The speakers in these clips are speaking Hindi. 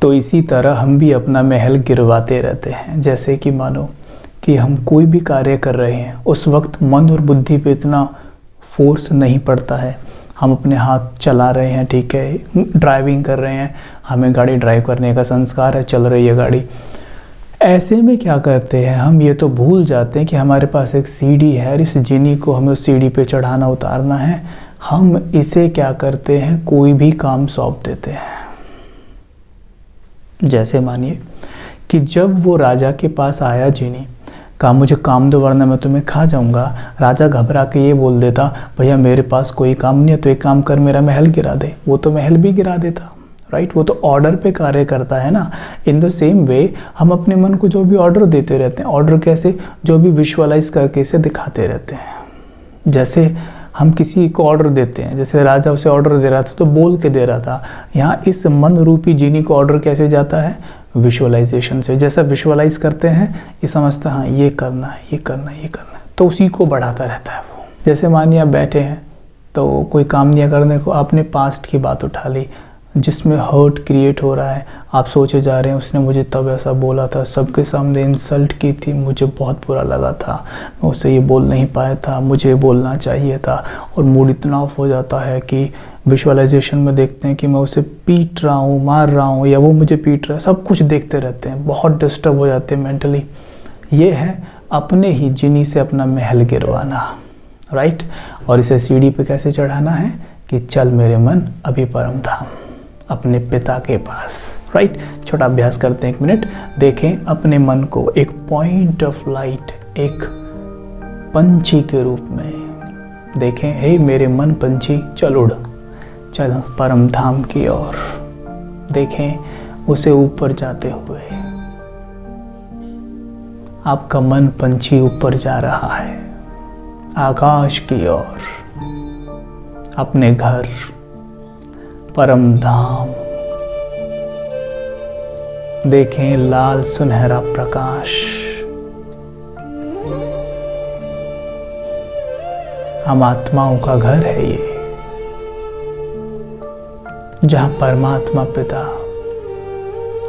तो इसी तरह हम भी अपना महल गिरवाते रहते हैं। जैसे कि मानो कि हम कोई भी कार्य कर रहे हैं, उस वक्त मन और बुद्धि पे इतना फोर्स नहीं पड़ता है। हम अपने हाथ चला रहे हैं, ठीक है, ड्राइविंग कर रहे हैं, हमें गाड़ी ड्राइव करने का संस्कार है, चल रही है गाड़ी। ऐसे में क्या करते हैं हम, ये तो भूल जाते हैं कि हमारे पास एक सीढ़ी है, इस जीनी को हमें उस सीढ़ी पे चढ़ाना उतारना है। हम इसे क्या करते हैं, कोई भी काम सौंप देते हैं। जैसे मानिए कि जब वो राजा के पास आया जीनी, कहा मुझे काम दो वरना मैं तुम्हें खा जाऊंगा। राजा घबरा के ये बोल देता, भैया मेरे पास कोई काम नहीं है, तो एक काम कर, मेरा महल गिरा दे। वो तो महल भी गिरा देता, राइट। वो तो ऑर्डर पे कार्य करता है ना। इन द सेम वे हम अपने मन को जो भी ऑर्डर देते रहते हैं, ऑर्डर कैसे, जो भी विजुअलाइज करके इसे दिखाते रहते हैं। जैसे हम किसी को ऑर्डर देते हैं, जैसे राजा उसे ऑर्डर दे रहा था तो बोल के दे रहा था। यहाँ इस मन रूपी जीनी को ऑर्डर कैसे जाता है, विजुअलाइजेशन से। जैसा विजुअलाइज करते हैं, ये समझता है हाँ ये करना है, ये करना है, ये करना है, तो उसी को बढ़ाता रहता है वो। जैसे मानिए आप बैठे हैं तो कोई काम नहीं करने को, आपने पास्ट की बात उठा ली जिसमें हर्ट क्रिएट हो रहा है। आप सोचे जा रहे हैं उसने मुझे तब ऐसा बोला था, सबके सामने इंसल्ट की थी, मुझे बहुत बुरा लगा था, मैं उससे ये बोल नहीं पाया था, मुझे बोलना चाहिए था। और मूड इतना ऑफ हो जाता है कि विजुअलाइजेशन में देखते हैं कि मैं उसे पीट रहा हूँ, मार रहा हूँ, या वो मुझे पीट रहा है, सब कुछ देखते रहते हैं, बहुत डिस्टर्ब हो जाते हैं मेंटली। ये है अपने ही जिनी से अपना महल गिरवाना, राइट। और इसे सीढ़ी पे कैसे चढ़ाना है कि चल मेरे मन अभी परम धाम, अपने पिता के पास, राइट। छोटा अभ्यास करते हैं, 1 मिनट। देखें अपने मन को एक पॉइंट ऑफ लाइट, एक पंछी के रूप में देखें। हे मेरे मन पंछी, चल उड़, चल परम धाम की ओर। देखें उसे ऊपर जाते हुए। आपका मन पंछी ऊपर जा रहा है आकाश की ओर, अपने घर परम धाम। देखें लाल सुनहरा प्रकाश, हम आत्माओं का घर है ये, जहां परमात्मा पिता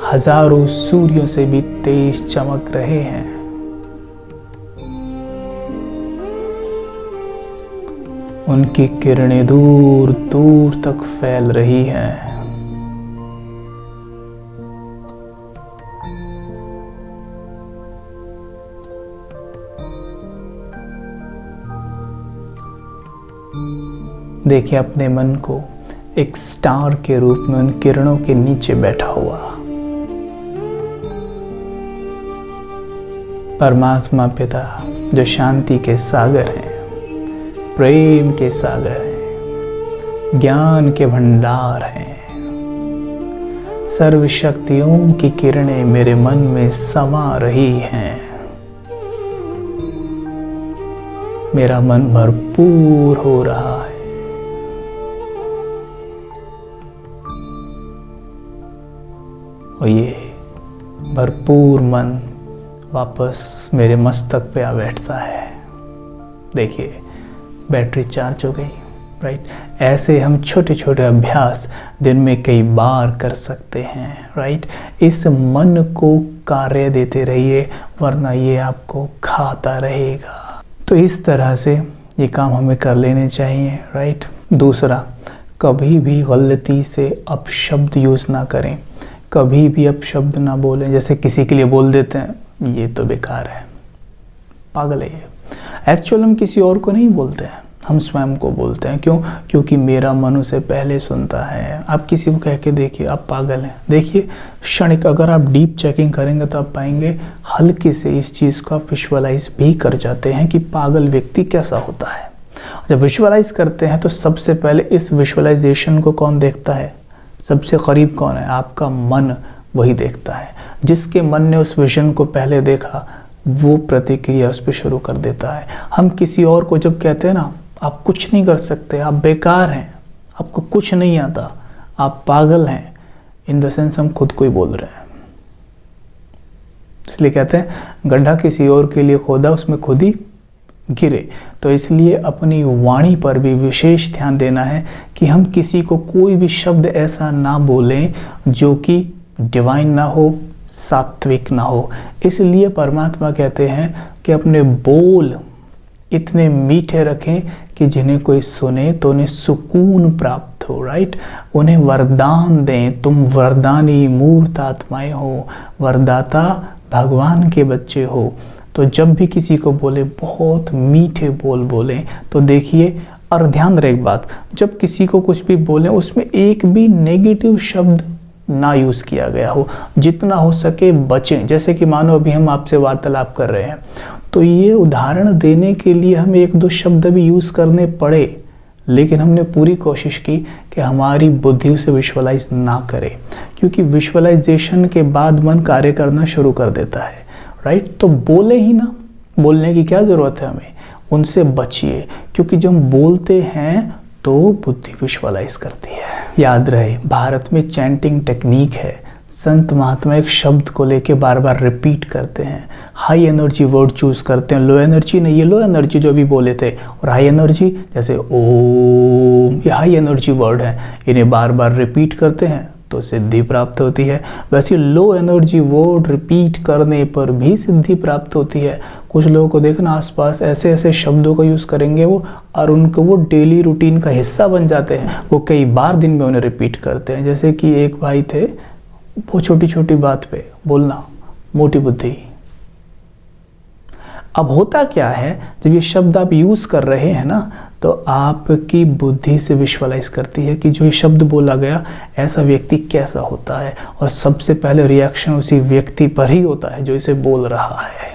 हजारों सूर्यों से भी तेज चमक रहे हैं। उनकी किरणें दूर दूर तक फैल रही हैं। देखिए अपने मन को एक स्टार के रूप में उन किरणों के नीचे बैठा हुआ। परमात्मा पिता जो शांति के सागर हैं, प्रेम के सागर हैं, ज्ञान के भंडार हैं, सर्व शक्तियों की किरणें मेरे मन में समा रही हैं। मेरा मन भरपूर हो रहा है। और ये भरपूर मन वापस मेरे मस्तक पे आ बैठता है। देखिए बैटरी चार्ज हो गई, राइट। ऐसे हम छोटे छोटे अभ्यास दिन में कई बार कर सकते हैं, राइट। इस मन को कार्य देते रहिए, वरना ये आपको खाता रहेगा। तो इस तरह से ये काम हमें कर लेने चाहिए, राइट। दूसरा, कभी भी गलती से अपशब्द यूज़ ना करें, कभी भी अपशब्द ना बोलें। जैसे किसी के लिए बोल देते हैं ये तो बेकार है, पागल है ये। एक्चुअल हम किसी और को नहीं बोलते हैं, हम स्वयं को बोलते हैं। क्यों? क्योंकि मेरा मन उसे पहले सुनता है। आप किसी को कह के देखिए आप पागल हैं, देखिए क्षणिक अगर आप डीप चेकिंग करेंगे तो आप पाएंगे हल्के से इस चीज़ को आप विजुअलाइज भी कर जाते हैं कि पागल व्यक्ति कैसा होता है। जब विजुअलाइज करते हैं तो सबसे पहले इस विजुअलाइजेशन को कौन देखता है? सबसे करीब कौन है? आपका मन वही देखता है। जिसके मन ने उस विजन को पहले देखा वो प्रतिक्रिया उस पर शुरू कर देता है। हम किसी और को जब कहते हैं ना आप कुछ नहीं कर सकते, आप बेकार हैं, आपको कुछ नहीं आता, आप पागल हैं, इन द सेंस हम खुद को ही बोल रहे हैं। इसलिए कहते हैं गड्ढा किसी और के लिए खोदा उसमें खुद ही गिरे। तो इसलिए अपनी वाणी पर भी विशेष ध्यान देना है कि हम किसी को कोई भी शब्द ऐसा ना बोलें जो कि डिवाइन ना हो, सात्विक ना हो। इसलिए परमात्मा कहते हैं कि अपने बोल इतने मीठे रखें कि जिन्हें कोई सुने तो उन्हें सुकून प्राप्त हो, राइट। उन्हें वरदान दें। तुम वरदानी मूर्त आत्माएं हो, वरदाता भगवान के बच्चे हो। तो जब भी किसी को बोले बहुत मीठे बोल बोलें। तो देखिए, और ध्यान रहे एक बात, जब किसी को कुछ भी बोलें उसमें एक भी नेगेटिव शब्द ना यूज़ किया गया हो। जितना हो सके बचें। जैसे कि मानो अभी हम आपसे वार्तालाप कर रहे हैं, तो ये उदाहरण देने के लिए हमें एक दो शब्द भी यूज़ करने पड़े, लेकिन हमने पूरी कोशिश की कि हमारी बुद्धि उसे विजुअलाइज ना करे, क्योंकि विजुअलाइजेशन के बाद मन कार्य करना शुरू कर देता है, राइट। तो बोले ही ना, बोलने की क्या ज़रूरत है हमें, उनसे बचिए, क्योंकि जब हम बोलते हैं तो बुद्धि विजुअलाइज करती है। याद रहे, भारत में चैंटिंग टेक्निक है। संत महात्मा एक शब्द को लेके बार बार रिपीट करते हैं। हाई एनर्जी वर्ड चूज करते हैं, लो एनर्जी नहीं। ये लो एनर्जी जो भी बोले थे, और हाई एनर्जी जैसे ओम, ये हाई एनर्जी वर्ड है। इन्हें बार बार रिपीट करते हैं तो सिद्धि प्राप्त होती है। वैसे लो एनर्जी वर्ड रिपीट करने पर भी सिद्धि प्राप्त होती है। कुछ लोगों को देखना आसपास ऐसे ऐसे शब्दों का यूज़ करेंगे वो, और उनको वो डेली रूटीन का हिस्सा बन जाते हैं। वो कई बार दिन में उन्हें रिपीट करते हैं। जैसे कि एक भाई थे, वो छोटी छोटी बात पे बोलना मोटी बुद्धि। अब होता क्या है, जब ये शब्द आप यूज़ कर रहे हैं ना, तो आपकी बुद्धि से विजुअलाइज करती है कि जो ये शब्द बोला गया ऐसा व्यक्ति कैसा होता है, और सबसे पहले रिएक्शन उसी व्यक्ति पर ही होता है जो इसे बोल रहा है।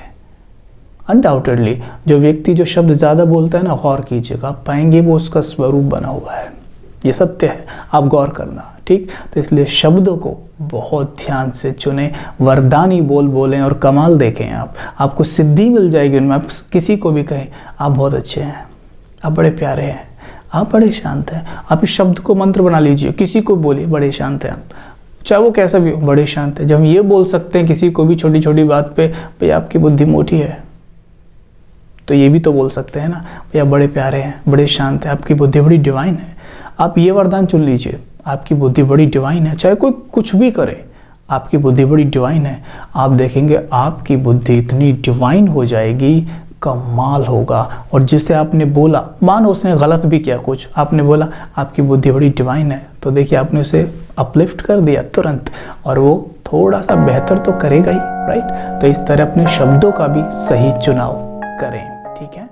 अनडाउटेडली जो व्यक्ति जो शब्द ज़्यादा बोलता है ना, गौर कीजिएगा, आप पाएंगे वो उसका स्वरूप बना हुआ है। ये सत्य है, आप गौर करना, ठीक। तो इसलिए शब्दों को बहुत ध्यान से चुनें, वरदानी बोल बोलें, और कमाल देखें आपको सिद्धि मिल जाएगी उनमें। आप किसी को भी कहें आप बहुत अच्छे हैं, आप बड़े प्यारे हैं, आप बड़े शांत हैं। आप इस शब्द को मंत्र बना लीजिए, किसी को बोलिए बड़े शांत हैं आप, चाहे वो कैसा भी हो, बड़े शांत है। जब हम ये बोल सकते हैं किसी को भी छोटी छोटी बात पे, भैया आपकी बुद्धि मोटी है, तो ये भी तो बोल सकते हैं ना, भैया बड़े प्यारे हैं, बड़े शांत हैं, आपकी बुद्धि बड़ी डिवाइन है। आप ये वरदान चुन लीजिए, आपकी बुद्धि बड़ी डिवाइन है। चाहे कोई कुछ भी करे, आपकी बुद्धि बड़ी डिवाइन है। आप देखेंगे आपकी बुद्धि इतनी डिवाइन हो जाएगी, कमाल होगा। और जिसे आपने बोला, मानो उसने गलत भी किया कुछ, आपने बोला आपकी बुद्धि बड़ी डिवाइन है, तो देखिए आपने उसे अपलिफ्ट कर दिया तुरंत, और वो थोड़ा सा बेहतर तो करेगा ही, राइट। तो इस तरह अपने शब्दों का भी सही चुनाव करें, ठीक है।